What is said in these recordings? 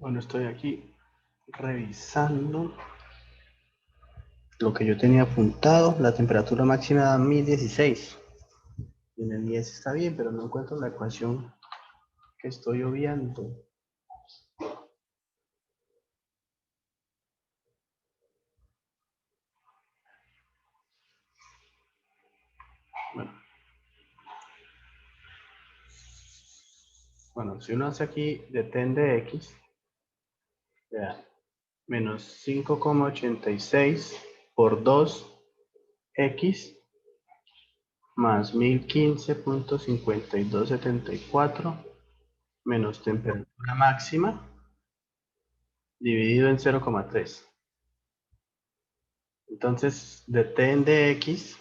Bueno, estoy aquí revisando lo que yo tenía apuntado. La temperatura máxima da 1016. En el 10 está bien, pero no encuentro la ecuación que estoy obviando. Bueno, si uno hace aquí detén de x, vea, menos 5,86 por 2x más 1015.5274 menos temperatura máxima dividido en 0,3. Entonces, detén de x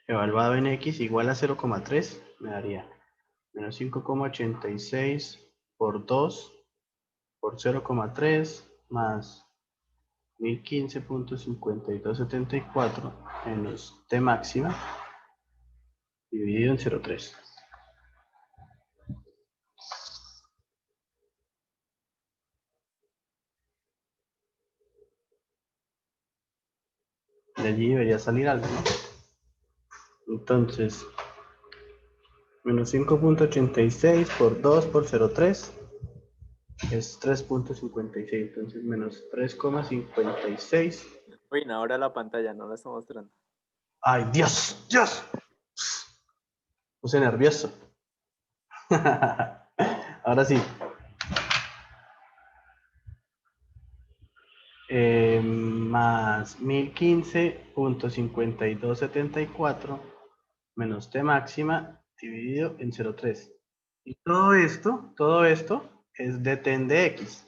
evaluado en x igual a 0,3 me daría menos 5,86 por 2 por 0,3 más 1015.5274 menos t máxima dividido en 0,3. De allí debería salir algo, ¿no? Entonces, menos 5,86 por 2 por 0,3 es 3,56. Entonces, menos 3,56. Uy, no, ahora la pantalla no la está mostrando. ¡Ay, Dios! ¡Dios! Puse nervioso. Ahora sí. Más 1015.5274 menos t máxima dividido en 0,3. Y todo esto es detén de x,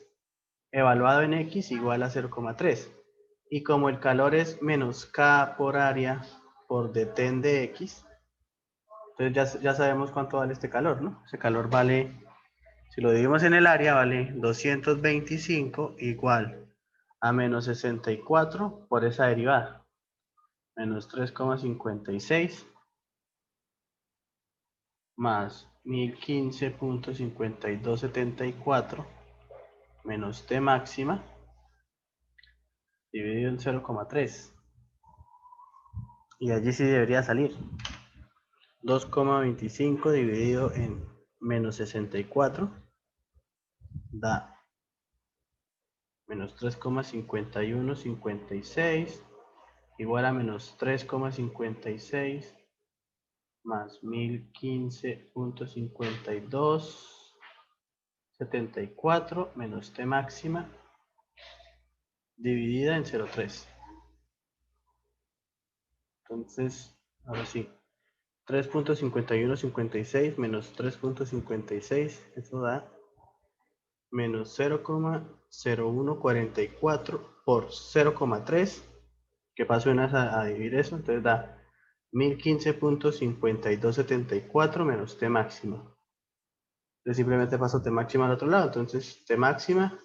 evaluado en x igual a 0,3. Y como el calor es menos K por área por detén de x, entonces ya sabemos cuánto vale este calor, ¿no? Ese calor vale, si lo dividimos en el área, vale 225 igual a menos 64 por esa derivada. Menos 3,56 más 1015.5274 menos t máxima dividido en 0,3. Y allí sí debería salir. 2,25 dividido en menos 64 da menos 3,5156 igual a menos 3,56 más 1015.5274 menos t máxima dividida en 0,3. Entonces, ahora sí, 3,5156 menos 3,56, eso da menos 0,0144 por 0,3, que paso una a dividir eso, entonces da 1015.5274 menos t máxima. Entonces simplemente paso t máxima al otro lado, entonces t máxima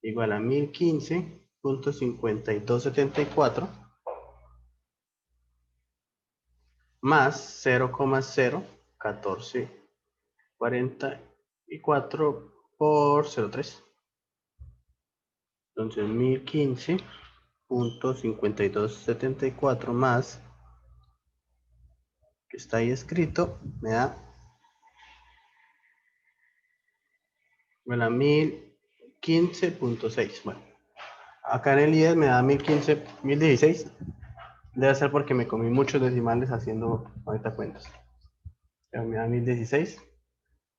igual a 1015.5274 más 0,01444 por 0,3. Entonces 1015.5274 más, que está ahí escrito, me da 1015.6. Bueno, acá en el IES me da 1016. Debe ser porque me comí muchos decimales haciendo ahorita cuentas. Me da 1016.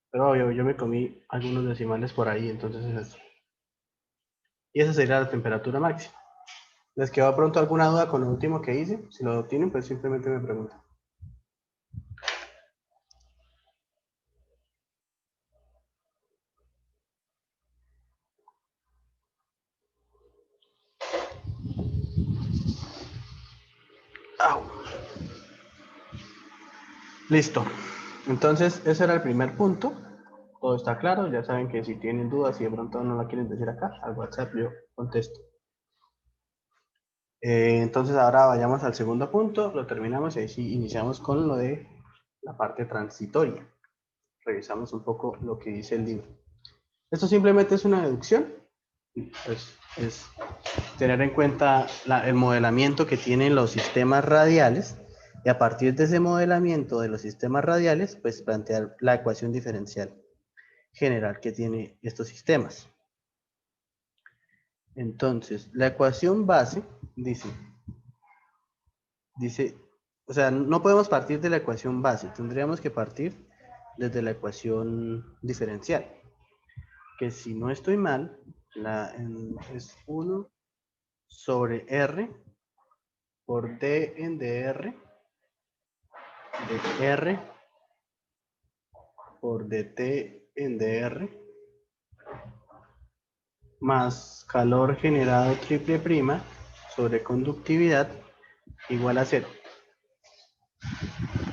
Pero yo me comí algunos decimales por ahí, entonces es eso. Y esa sería la temperatura máxima. ¿Les quedó pronto alguna duda con lo último que hice? Si lo tienen, pues simplemente me preguntan. ¡Au! Listo. Entonces, ese era el primer punto. Todo está claro. Ya saben que si tienen dudas, si de pronto no la quieren decir acá, al WhatsApp yo contesto. Entonces, ahora vayamos al segundo punto. Lo terminamos y ahí sí iniciamos con lo de la parte transitoria. Revisamos un poco lo que dice el libro. Esto simplemente es una deducción. Es tener en cuenta el modelamiento que tienen los sistemas radiales y a partir de ese modelamiento de los sistemas radiales, pues plantear la ecuación diferencial general que tiene estos sistemas. Entonces, la ecuación base dice, o sea, no podemos partir de la ecuación base, tendríamos que partir desde la ecuación diferencial, que si no estoy mal, es 1 sobre R por D en dr de R por dt en dr más calor generado triple prima sobre conductividad igual a 0.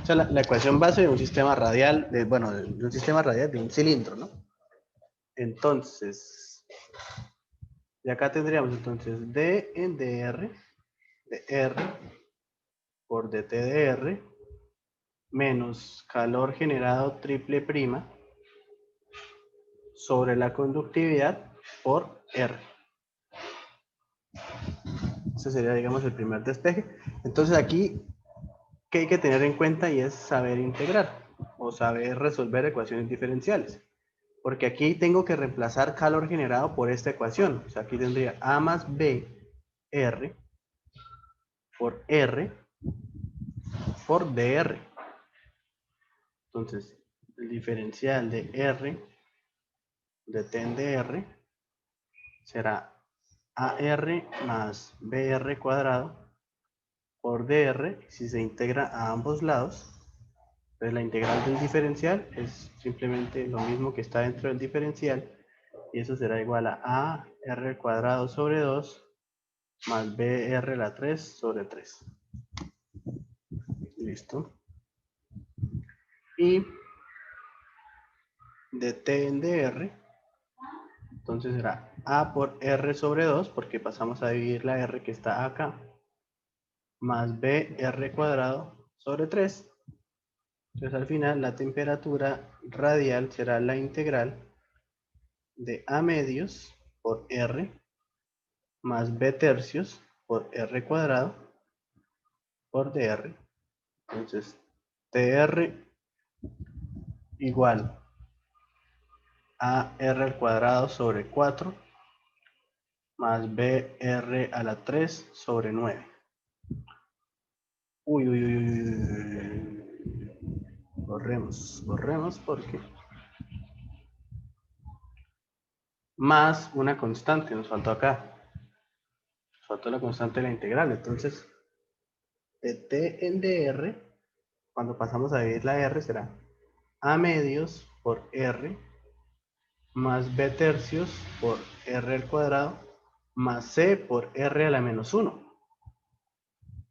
O sea, la ecuación base de un sistema radial, de un sistema radial de un cilindro, ¿no? Entonces, y acá tendríamos entonces d en dr de R por dt de R menos calor generado triple prima sobre la conductividad por R. Ese sería, digamos, el primer despeje. Entonces aquí, ¿qué hay que tener en cuenta? Y es saber integrar o saber resolver ecuaciones diferenciales. Porque aquí tengo que reemplazar calor generado por esta ecuación. O sea, aquí tendría A más B R por R por dr. Entonces, el diferencial de R de t en dr será AR más BR cuadrado por dr, si se integra a ambos lados. Entonces la integral del diferencial es simplemente lo mismo que está dentro del diferencial y eso será igual a R al cuadrado sobre 2 más BR a la 3 sobre 3. Listo. Y de t en dr, entonces será A por R sobre 2 porque pasamos a dividir la R que está acá más BR cuadrado sobre 3. Entonces al final la temperatura radial será la integral de A medios por R más B tercios por R cuadrado por dr. Entonces dr igual a R al cuadrado sobre 4 más BR a la 3 sobre 9. Uy, uy, uy, uy. Borremos porque más una constante nos faltó acá. Nos faltó la constante de la integral. Entonces, de t en dr, cuando pasamos a dividir la r, será a medios por r más b tercios por r al cuadrado más c por r a la menos 1.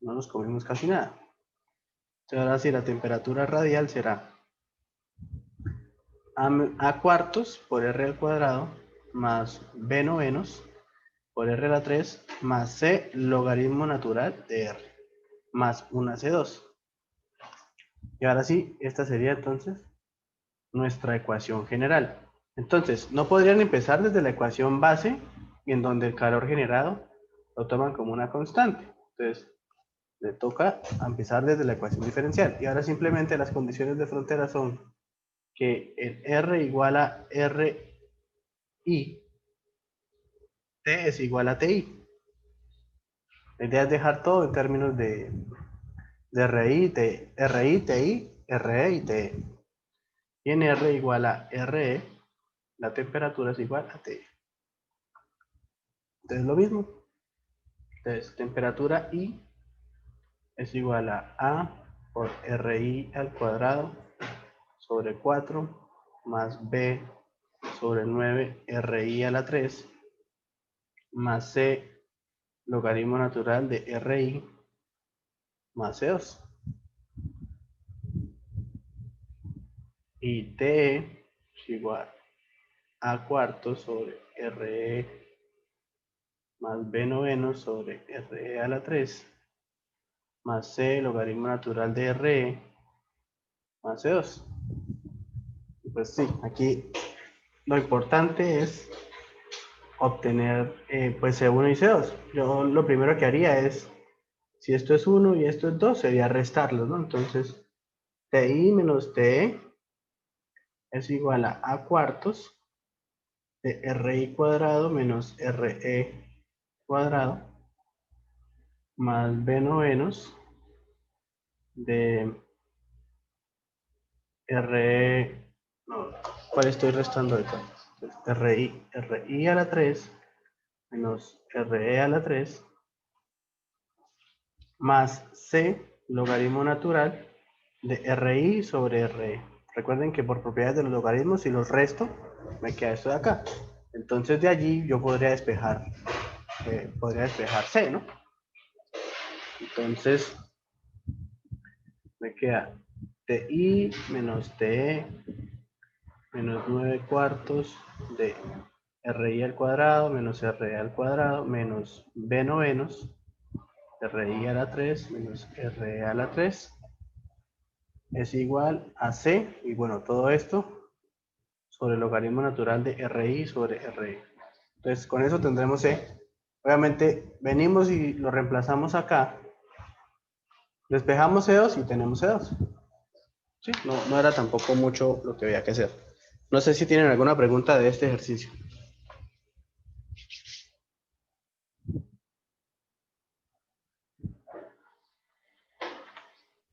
No nos comimos casi nada. Entonces, ahora sí, la temperatura radial será a cuartos por r al cuadrado más b novenos por r a la 3 más c logaritmo natural de r más 1c2. Y ahora sí, esta sería entonces nuestra ecuación general. Entonces, no podrían empezar desde la ecuación base, en donde el calor generado lo toman como una constante. Entonces, le toca empezar desde la ecuación diferencial. Y ahora simplemente las condiciones de frontera son que el R igual a RI, T es igual a TI. La idea es dejar todo en términos de RI, TI, RE y TE. Y en R igual a RE, la temperatura es igual a TI. Entonces lo mismo. Entonces, temperatura I es igual a por RI al cuadrado sobre 4 más B sobre 9 RI a la 3 más C logaritmo natural de RI más C2. Y T es igual a cuarto sobre RE más B noveno sobre RE a la 3 más C logaritmo natural de RE más C2. Pues sí, aquí lo importante es obtener pues C1 y C2. Yo lo primero que haría es, si esto es 1 y esto es 2, sería restarlos, ¿no? Entonces, TI menos TE es igual a A cuartos de RI cuadrado menos RE cuadrado más B novenos de RE, no, ¿cuál estoy restando ahorita? RI a la 3 menos RE a la 3 más C logaritmo natural de RI sobre RE. Recuerden que por propiedades de los logaritmos, si los resto, me queda esto de acá. Entonces de allí yo podría despejar C, ¿no? Entonces me queda TI menos TE menos 9 cuartos de RI al cuadrado menos RE al cuadrado menos B novenos RI a la 3 menos RE a la 3 es igual a C, y bueno, todo esto sobre el logaritmo natural de RI sobre RE. Entonces, con eso tendremos C. Obviamente, venimos y lo reemplazamos acá, despejamos C2 y tenemos C2. ¿Sí? No era tampoco mucho lo que había que hacer. No sé si tienen alguna pregunta de este ejercicio.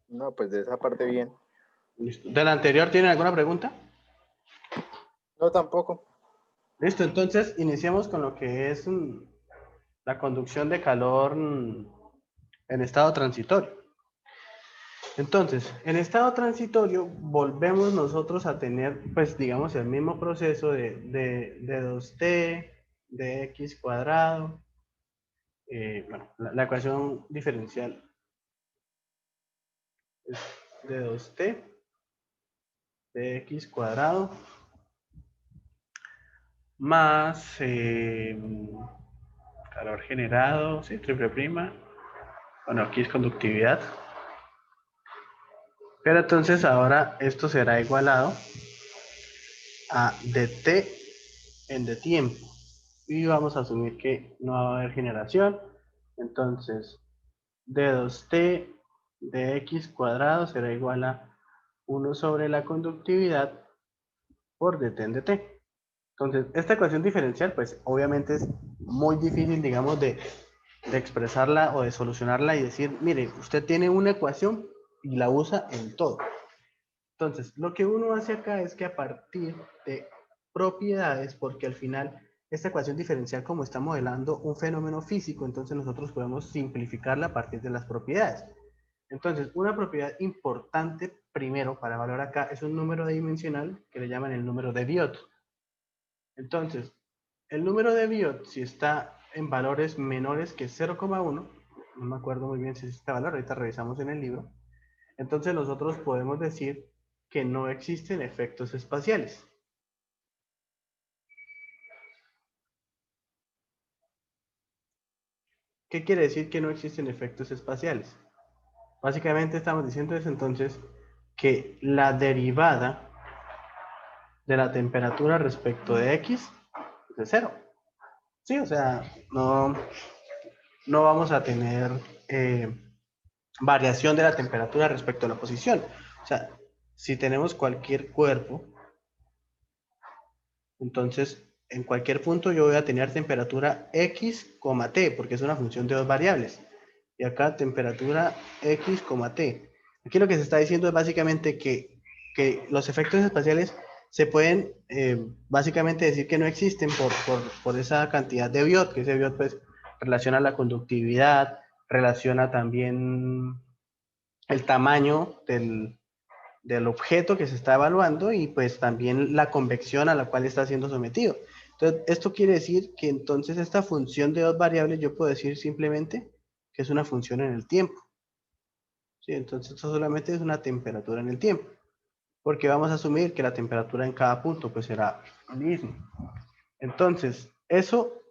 No, pues de esa parte bien. ¿Listo? ¿De la anterior tienen alguna pregunta? No, tampoco. Listo, entonces iniciamos con lo que es la conducción de calor en estado transitorio. Entonces, en estado transitorio volvemos nosotros a tener, pues digamos, el mismo proceso de 2t de x cuadrado. Bueno, la ecuación diferencial es de 2t de x cuadrado más calor generado, sí, triple prima. Bueno, aquí es conductividad. Pero entonces ahora esto será igualado a dt en de tiempo. Y vamos a asumir que no va a haber generación. Entonces, d 2t de x cuadrado será igual a 1 sobre la conductividad por dt en dt. Entonces, esta ecuación diferencial, pues obviamente es muy difícil, digamos, de expresarla o de solucionarla y decir, mire, usted tiene una ecuación y la usa en todo. Entonces, lo que uno hace acá es que a partir de propiedades, porque al final esta ecuación diferencial como está modelando un fenómeno físico, entonces nosotros podemos simplificarla a partir de las propiedades. Entonces, una propiedad importante primero para evaluar acá es un número dimensional que le llaman el número de Biot. Entonces, el número de Biot, si está en valores menores que 0,1, no me acuerdo muy bien si es este valor, ahorita revisamos en el libro, entonces nosotros podemos decir que no existen efectos espaciales. ¿Qué quiere decir que no existen efectos espaciales? Básicamente estamos diciendo eso entonces que la derivada de la temperatura respecto de X es de cero. Sí, o sea, no vamos a tener variación de la temperatura respecto a la posición. O sea, si tenemos cualquier cuerpo, entonces en cualquier punto yo voy a tener temperatura X, T, porque es una función de dos variables. Y acá temperatura X, T. Aquí lo que se está diciendo es básicamente que los efectos espaciales se pueden básicamente decir que no existen por esa cantidad de Biot, que ese Biot pues relaciona la conductividad, relaciona también el tamaño del objeto que se está evaluando y pues también la convección a la cual está siendo sometido. Entonces, esto quiere decir que entonces esta función de dos variables yo puedo decir simplemente que es una función en el tiempo. ¿Sí? Entonces, esto solamente es una temperatura en el tiempo, porque vamos a asumir que la temperatura en cada punto pues será el mismo. Entonces, eso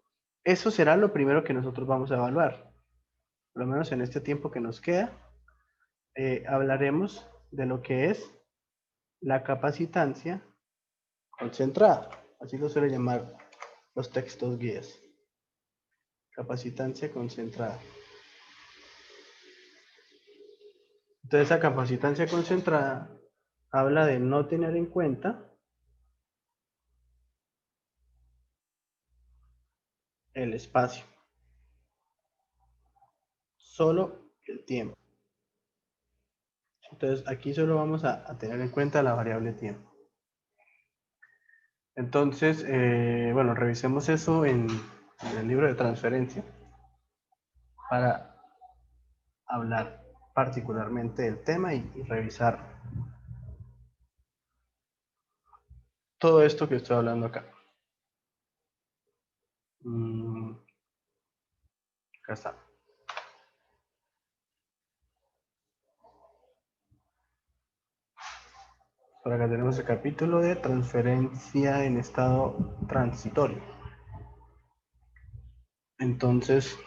será lo primero que nosotros vamos a evaluar. Por lo menos en este tiempo que nos queda, hablaremos de lo que es la capacitancia concentrada. Así lo suele llamar los textos guías. Capacitancia concentrada. Entonces, esa capacitancia concentrada habla de no tener en cuenta el espacio, solo el tiempo. Entonces, aquí solo vamos a tener en cuenta la variable tiempo. Entonces, bueno, revisemos eso en el libro de transferencia para hablar particularmente del tema y revisar todo esto que estoy hablando acá. Acá está. Por acá tenemos el capítulo de transferencia en estado transitorio. Entonces,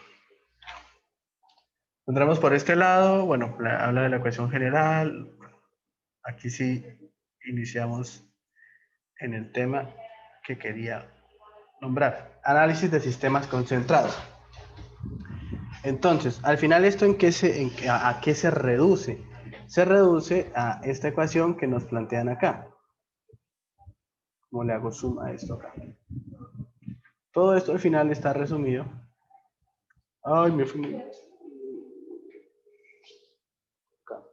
entramos por este lado, bueno, habla de la ecuación general. Aquí sí iniciamos en el tema que quería nombrar. Análisis de sistemas concentrados. Entonces, al final, ¿esto a qué se reduce? Se reduce a esta ecuación que nos plantean acá. ¿Cómo le hago zoom a esto acá? Todo esto al final está resumido. Ay, me fui. Acá.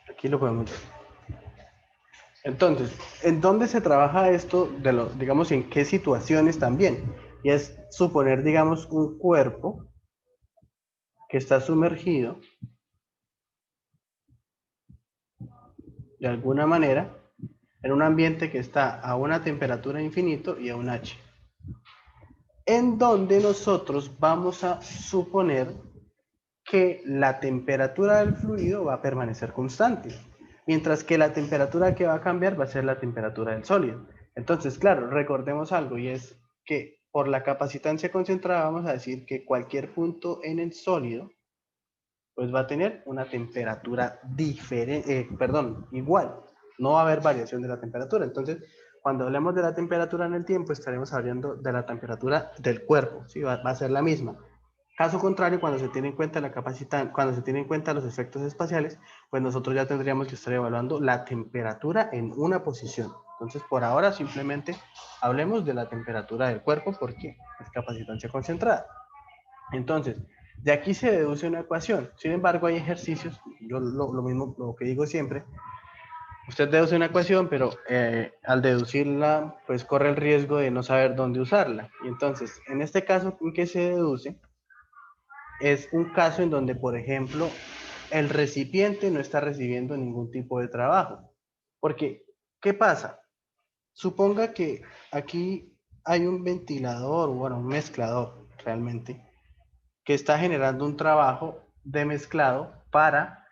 Aquí lo podemos ver. Entonces, ¿en dónde se trabaja esto? Digamos, ¿en qué situaciones también? Y es suponer, digamos, un cuerpo que está sumergido de alguna manera en un ambiente que está a una temperatura infinito y a un H. En donde nosotros vamos a suponer que la temperatura del fluido va a permanecer constante, mientras que la temperatura que va a cambiar va a ser la temperatura del sólido. Entonces, claro, recordemos algo y es que por la capacitancia concentrada vamos a decir que cualquier punto en el sólido pues va a tener una temperatura diferente, igual, no va a haber variación de la temperatura. Entonces, cuando hablemos de la temperatura en el tiempo, estaremos hablando de la temperatura del cuerpo, ¿sí? Va a ser la misma. Caso contrario, cuando se tiene en cuenta cuando se tiene en cuenta los efectos espaciales, pues nosotros ya tendríamos que estar evaluando la temperatura en una posición. Entonces, por ahora simplemente hablemos de la temperatura del cuerpo porque es capacitancia concentrada. Entonces, de aquí se deduce una ecuación. Sin embargo, hay ejercicios, yo lo mismo, lo que digo siempre, usted deduce una ecuación, pero al deducirla, pues corre el riesgo de no saber dónde usarla. Y entonces, en este caso, ¿en qué se deduce? Es un caso en donde, por ejemplo, el recipiente no está recibiendo ningún tipo de trabajo. Porque, ¿qué pasa? Suponga que aquí hay un ventilador, bueno, un mezclador realmente, que está generando un trabajo de mezclado para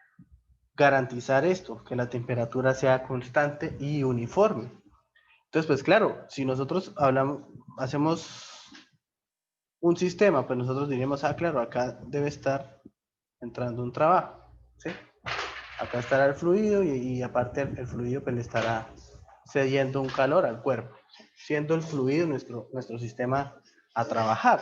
garantizar esto, que la temperatura sea constante y uniforme. Entonces, pues claro, si nosotros hacemos un sistema, pues nosotros diríamos, ah, claro, acá debe estar entrando un trabajo, ¿sí? Acá estará el fluido y aparte el fluido pues le estará cediendo un calor al cuerpo, siendo el fluido nuestro sistema a trabajar.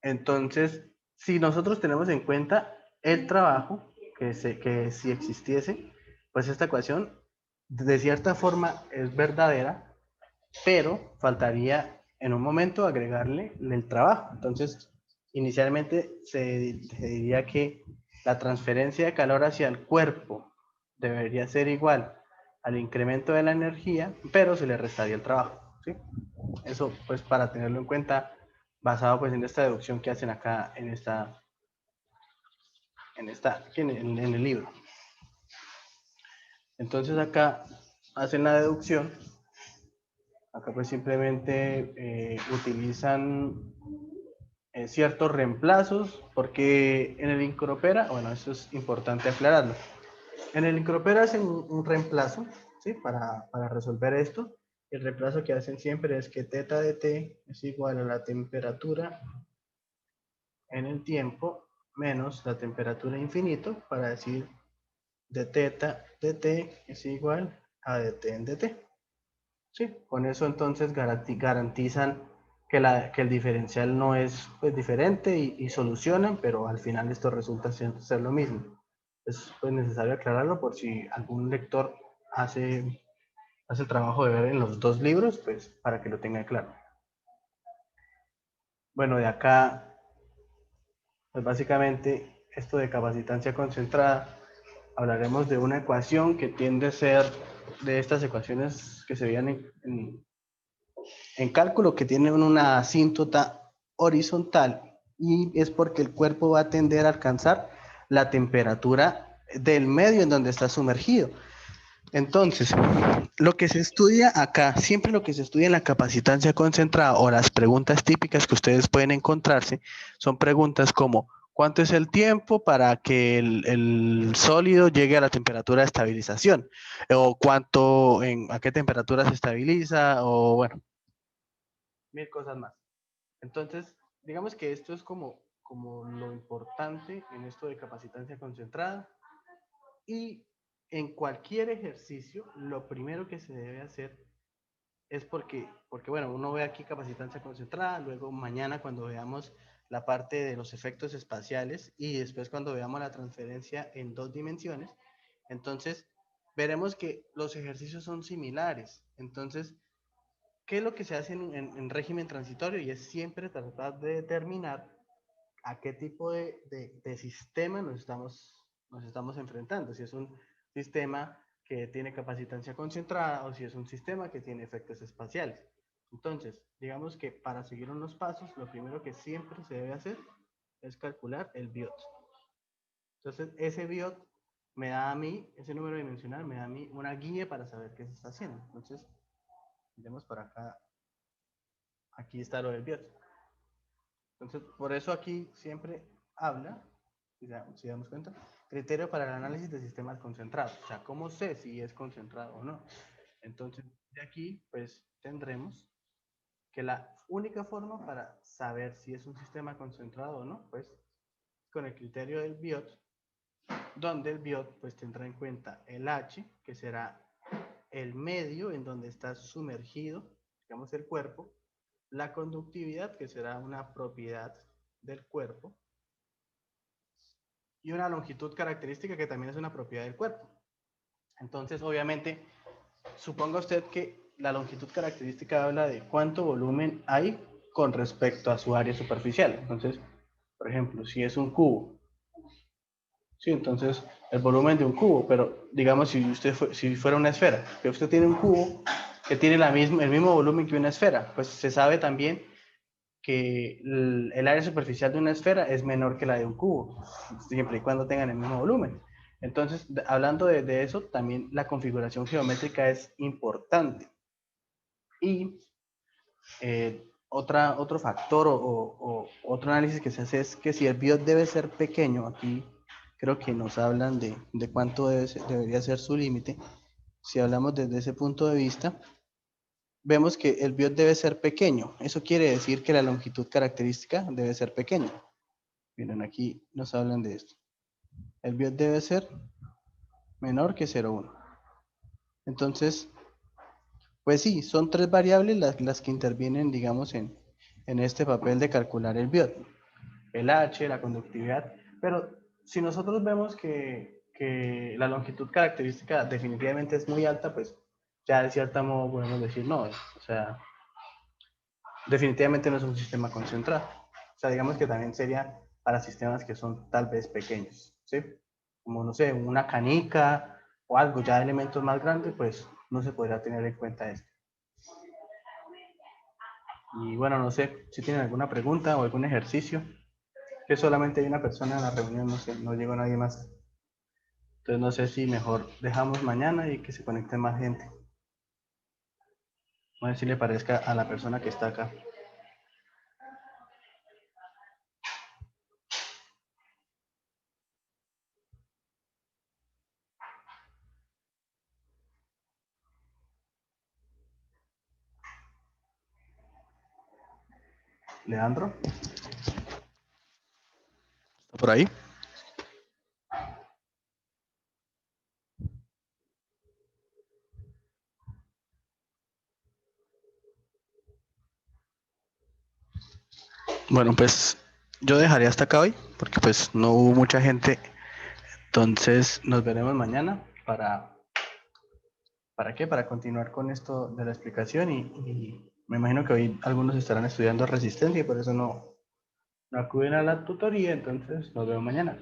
Entonces, si nosotros tenemos en cuenta el trabajo, que si existiese, pues esta ecuación de cierta forma es verdadera, pero faltaría en un momento agregarle el trabajo. Entonces, inicialmente se diría que la transferencia de calor hacia el cuerpo debería ser igual al incremento de la energía, pero se le restaría el trabajo, ¿sí? Eso, pues, para tenerlo en cuenta, basado pues en esta deducción que hacen acá en el libro. Entonces acá hacen la deducción. Acá pues simplemente utilizan ciertos reemplazos, porque en el Incropera, bueno, eso es importante aclararlo. En el Incropera hacen un reemplazo, ¿sí? Para resolver esto. El reemplazo que hacen siempre es que θ de t es igual a la temperatura en el tiempo menos la temperatura infinito para decir de teta de t es igual a de t en dt. Sí, con eso entonces garantizan que el diferencial no es pues, diferente y solucionan, pero al final esto resulta ser lo mismo. Es pues, necesario aclararlo por si algún lector hace el trabajo de ver en los dos libros, pues para que lo tenga claro. Bueno, de acá, pues básicamente esto de capacitancia concentrada, hablaremos de una ecuación que tiende a ser de estas ecuaciones que se veían en cálculo, que tienen una asíntota horizontal, y es porque el cuerpo va a tender a alcanzar la temperatura del medio en donde está sumergido. Entonces, lo que se estudia acá, siempre lo que se estudia en la capacitancia concentrada o las preguntas típicas que ustedes pueden encontrarse, son preguntas como ¿cuánto es el tiempo para que el sólido llegue a la temperatura de estabilización? O a qué temperatura se estabiliza, o bueno, mil cosas más. Entonces, digamos que esto es como lo importante en esto de capacitancia concentrada. Y en cualquier ejercicio, lo primero que se debe hacer es porque bueno, uno ve aquí capacitancia concentrada, luego mañana cuando veamos la parte de los efectos espaciales y después cuando veamos la transferencia en dos dimensiones, entonces veremos que los ejercicios son similares. Entonces, ¿qué es lo que se hace en régimen transitorio? Y es siempre tratar de determinar a qué tipo de sistema nos estamos enfrentando. Si es un sistema que tiene capacitancia concentrada o si es un sistema que tiene efectos espaciales. Entonces, digamos que para seguir unos pasos, lo primero que siempre se debe hacer es calcular el biot. Entonces, ese biot me da a mí, ese número dimensional me da a mí una guía para saber qué se está haciendo. Entonces, iremos para acá. Aquí está lo del biot. Entonces, por eso aquí siempre habla, si damos cuenta, criterio para el análisis de sistemas concentrados. O sea, ¿cómo sé si es concentrado o no? Entonces, de aquí, pues, tendremos que la única forma para saber si es un sistema concentrado o no, pues, con el criterio del BIOT, donde el BIOT, pues, tendrá en cuenta el H, que será el medio en donde está sumergido, digamos, el cuerpo, la conductividad, que será una propiedad del cuerpo, y una longitud característica que también es una propiedad del cuerpo. Entonces, obviamente, suponga usted que la longitud característica habla de cuánto volumen hay con respecto a su área superficial. Entonces, por ejemplo, si es un cubo, sí, entonces el volumen de un cubo, pero digamos si fuera una esfera, que usted tiene un cubo que tiene el mismo volumen que una esfera, pues se sabe también que el área superficial de una esfera es menor que la de un cubo, siempre y cuando tengan el mismo volumen. Entonces, hablando de eso, también la configuración geométrica es importante. Y otro factor o otro análisis que se hace es que si el biot debe ser pequeño, aquí creo que nos hablan de cuánto debería ser su límite. Si hablamos desde ese punto de vista, vemos que el biot debe ser pequeño. Eso quiere decir que la longitud característica debe ser pequeña. Miren, aquí nos hablan de esto. El biot debe ser menor que 0,1. Entonces, pues sí, son tres variables las que intervienen, digamos, en este papel de calcular el biot. El H, la conductividad, pero si nosotros vemos que la longitud característica definitivamente es muy alta, pues ya de cierto modo podemos decir no, o sea, definitivamente no es un sistema concentrado. O sea, digamos que también sería para sistemas que son tal vez pequeños, ¿sí? Como, no sé, una canica o algo, ya elementos más grandes, pues no se podrá tener en cuenta esto. Y bueno, no sé si tienen alguna pregunta o algún ejercicio, que solamente hay una persona en la reunión, no sé, no llegó nadie más. Entonces no sé si mejor dejamos mañana y que se conecte más gente. A ver si le parezca a la persona que está acá. Leandro. por ahí? Bueno, pues yo dejaría hasta acá hoy, porque pues no hubo mucha gente. Entonces nos veremos mañana ¿para qué? Para continuar con esto de la explicación y me imagino que hoy algunos estarán estudiando resistencia y por eso no acuden a la tutoría, entonces nos vemos mañana.